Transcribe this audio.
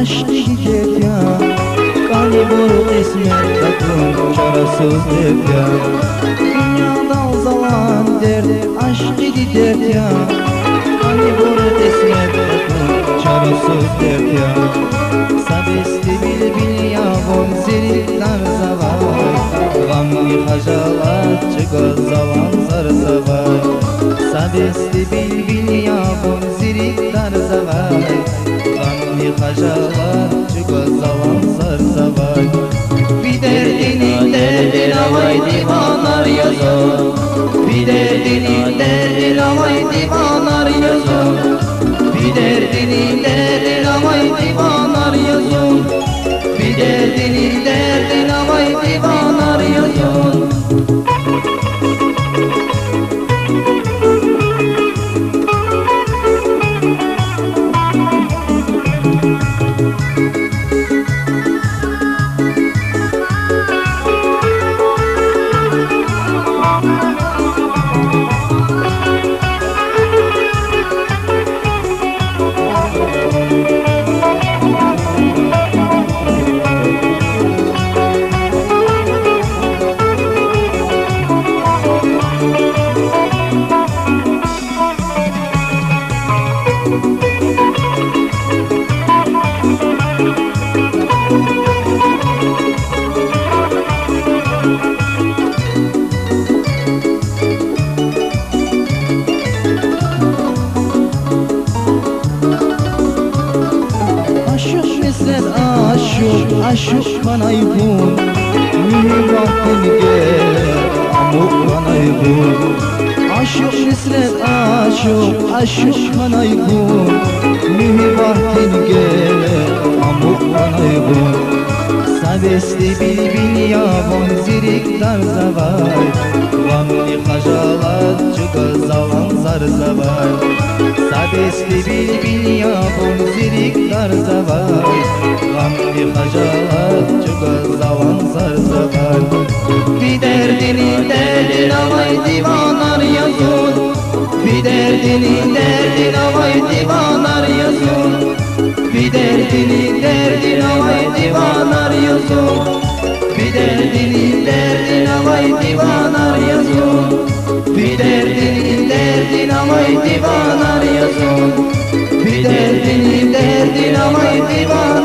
Aşk gider ya, kalbur esmer takım çarasız dert ya. Dünyada uzalan derdi aşk gider ya, kalbur esmer takım çarasız dert ya. Sabesti bilbil ya bonzirik narza vay, gamli hajalat çıkar zaman zarza vay. Sabesti bilbil ya bonzirik narza vay, hajalar çıkar zaman sarsa vay. Bir derdinin derdine vay divanar yazın, bir derdinin derdine vay divanar yazın, bir derdinin derdine vay divanar yazın, bir derdinin derdine vay divanar yazın. Aşık bana yıkın, mühim vaktin gel, amuk bana yıkın. Aşık nislet aşık bana yıkın, mühim vaktin gel, amuk bana yıkın. Sabesti bilbil ya bonzirik tarza vay, gamli hajalat çıkar zaman zarza vay. Sabesti bilbil ya bonzirik tarza vay, gamli hajalat çıkar zaman zarza vay. Bir derdinin derdine vay divanar yazın, bir derdinin derdine vay divanar yazın, bir derdinin derdine vay divanar yazın, bir derdinin derdine vay divanar yazın, bir derdinin derdine vay divanar yazın, bir derdinin derdine vay divanar yazın.